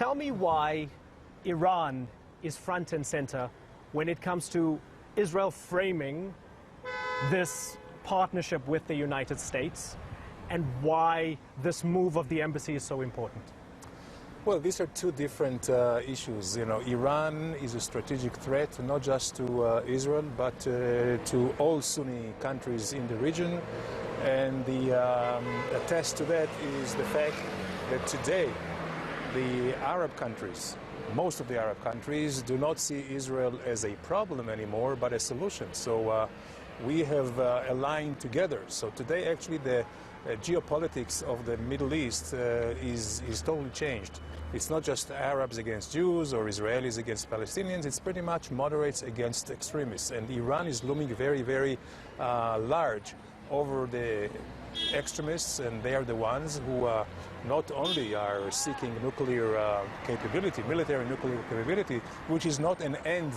Tell me why Iran is front and center when it comes to Israel framing this partnership with the United States, and why this move of the embassy is so important. Well, these are two different issues. You know, Iran is a strategic threat not just to Israel, but to all Sunni countries in the region. And the attest to that is the fact that today the Arab countries, most of the Arab countries, do not see Israel as a problem anymore, but a solution. So we have aligned together. So today, actually, the geopolitics of the Middle East is totally changed. It's not just Arabs against Jews or Israelis against Palestinians. It's pretty much moderates against extremists. And Iran is looming very, very large over the extremists, and they are the ones who not only are seeking nuclear capability, military nuclear capability, which is not an end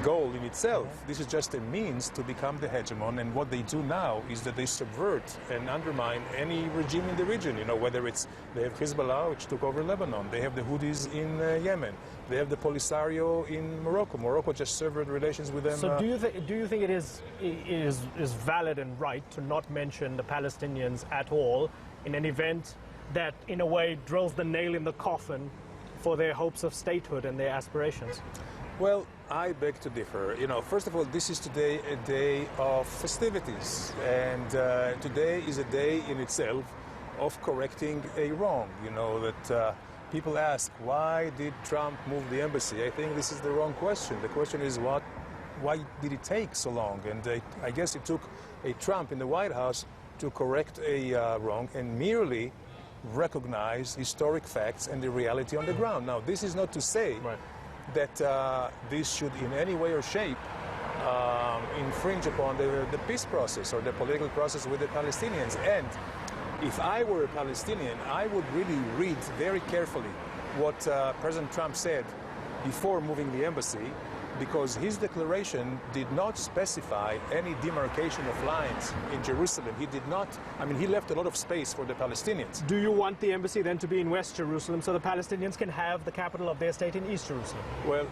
goal in itself. This is just a means to become the hegemon, and what they do now is that they subvert and undermine any regime in the region. You know, whether it's they have Hezbollah, which took over Lebanon, they have the Houthis in Yemen, they have the Polisario in Morocco. Morocco just severed relations with them. So do you think it is valid and right to not mention the Palestinians at all in an event that in a way drills the nail in the coffin for their hopes of statehood and their aspirations? Well, I beg to differ. You know, first of all, this is today a day of festivities, and today is a day in itself of correcting a wrong. You know, that people ask, why did Trump move the embassy? I think this is the wrong question. The question is, why did it take so long? And I guess it took a Trump in the White House to correct a wrong and merely recognize historic facts and the reality on the ground. Now, this is not to say that this should in any way or shape infringe upon the peace process or the political process with the Palestinians. And if I were a Palestinian, I would really read very carefully what President Trump said before moving the embassy, because his declaration did not specify any demarcation of lines in Jerusalem. He did not, I mean, he left a lot of space for the Palestinians. Do you want the embassy then to be in West Jerusalem so the Palestinians can have the capital of their state in East Jerusalem? Well,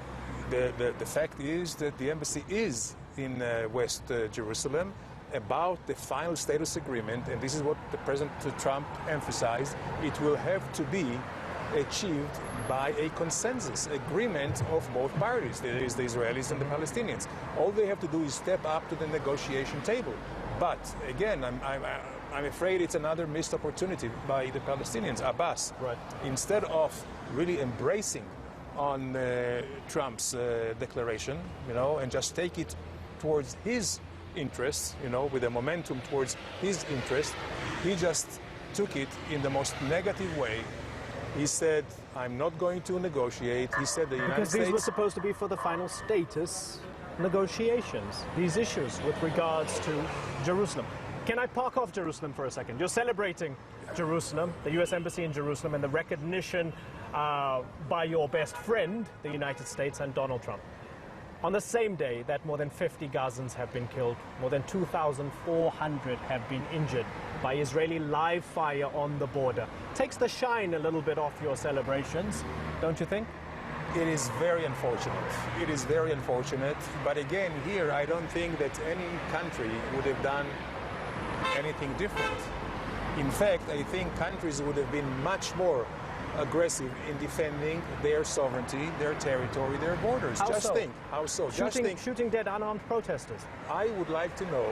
the fact is that the embassy is in West Jerusalem about the final status agreement, and this is what the President Trump emphasized. It will have to be achieved by a consensus agreement of both parties, that is the Israelis and the Palestinians. All they have to do is step up to the negotiation table. But again, I'm afraid it's another missed opportunity by the Palestinians. Abbas, instead of really embracing on Trump's declaration, you know, and just take it towards his interests, you know, with a momentum towards his interest, he just took it in the most negative way. He said, I'm not going to negotiate. He said the United States... Because these were supposed to be for the final status negotiations, these issues with regards to Jerusalem. Can I park off Jerusalem for a second? You're celebrating Jerusalem, the U.S. Embassy in Jerusalem, and the recognition by your best friend, the United States, and Donald Trump. On the same day that more than 50 Gazans have been killed, more than 2,400 have been injured by Israeli live fire on the border. Takes the shine a little bit off your celebrations, don't you think? It is very unfortunate. It is very unfortunate. But again, here, I don't think that any country would have done anything different. In fact, I think countries would have been much more aggressive in defending their sovereignty, their territory, their borders. How so? Shooting dead unarmed protesters. I would like to know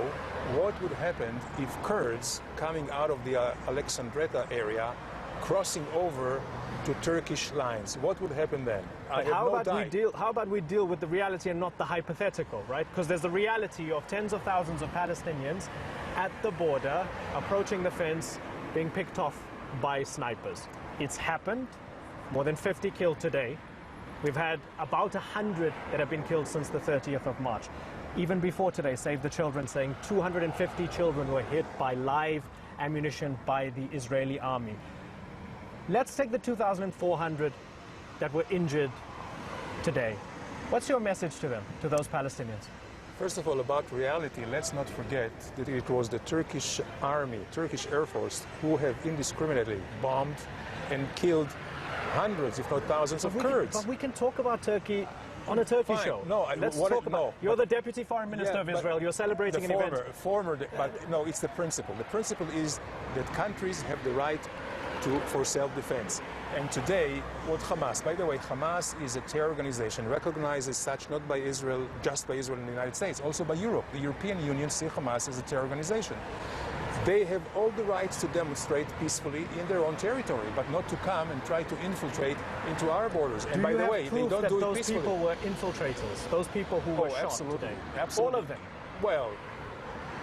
what would happen if Kurds coming out of the Alexandretta area crossing over to Turkish lines. What would happen then? How about we deal with the reality and not the hypothetical, right? Because there's the reality of tens of thousands of Palestinians at the border, approaching the fence, being picked off by snipers. It's happened, more than 50 killed today. We've had about 100 that have been killed since the 30th of March. Even before today, Save the Children saying 250 children were hit by live ammunition by the Israeli army. Let's take the 2,400 that were injured today. What's your message to them, to those Palestinians? First of all, about reality, let's not forget that it was the Turkish army, Turkish Air Force, who have indiscriminately bombed and killed hundreds, if not thousands, of Kurds. But we can talk about Turkey on a Turkey Fine. show. No, let's what talk I- about. no, You're but- the deputy foreign minister of but Israel. You're celebrating an event. But no, it's the principle. The principle is that countries have the right for self-defense. And today, what Hamas, by the way, Hamas is a terror organization recognized as such not by Israel, just by Israel and the United States, also by Europe. The European Union see Hamas as a terror organization. They have all the rights to demonstrate peacefully in their own territory, but not to come and try to infiltrate into our borders. And by the way, they don't do it those peacefully. people were infiltrators. Those people who were shot absolutely. today. Absolutely. All of them. Well,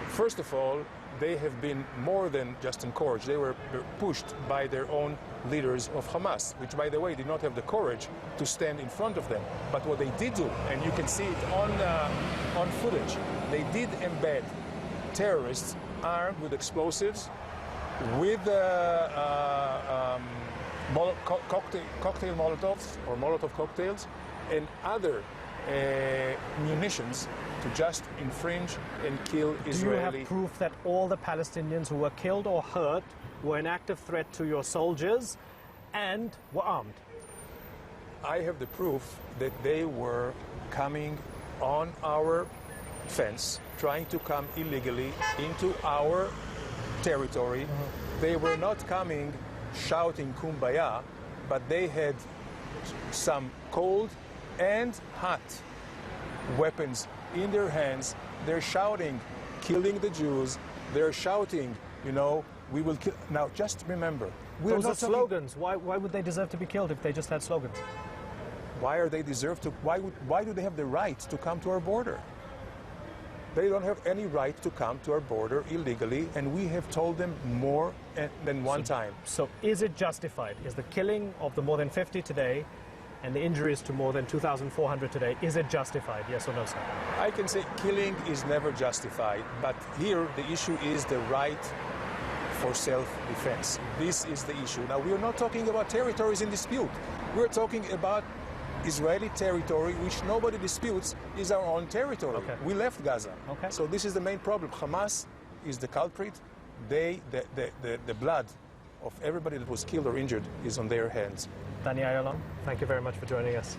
first of all, they have been more than just encouraged. They were pushed by their own leaders of Hamas, which, by the way, did not have the courage to stand in front of them. But what they did do, and you can see it on footage, they did embed terrorists armed with explosives, with cocktail Molotovs or Molotov cocktails, and other munitions to just infringe and kill Israeli. Do you have proof that all the Palestinians who were killed or hurt were an active threat to your soldiers and were armed? I have the proof that they were coming on our fence, trying to come illegally into our territory. They were not coming shouting kumbaya, but they had some cold and hot weapons in their hands. They're shouting, killing the Jews. They're shouting, you know, we will kill. Now, just remember, we're Those not are talking- slogans. Why would they deserve to be killed if they just had slogans? Why are they deserved to? Why do they have the right to come to our border? They don't have any right to come to our border illegally, and we have told them more than one time. So is it justified? Is the killing of the more than 50 today and the injuries to more than 2,400 today, is it justified? Yes or no, sir? I can say killing is never justified, but here the issue is the right for self-defense. This is the issue. Now, we are not talking about territories in dispute. We're talking about Israeli territory, which nobody disputes is our own territory. Okay. We left Gaza. Okay. So this is the main problem. Hamas is the culprit. The blood of everybody that was killed or injured is on their hands. Danny Ayalon, thank you very much for joining us.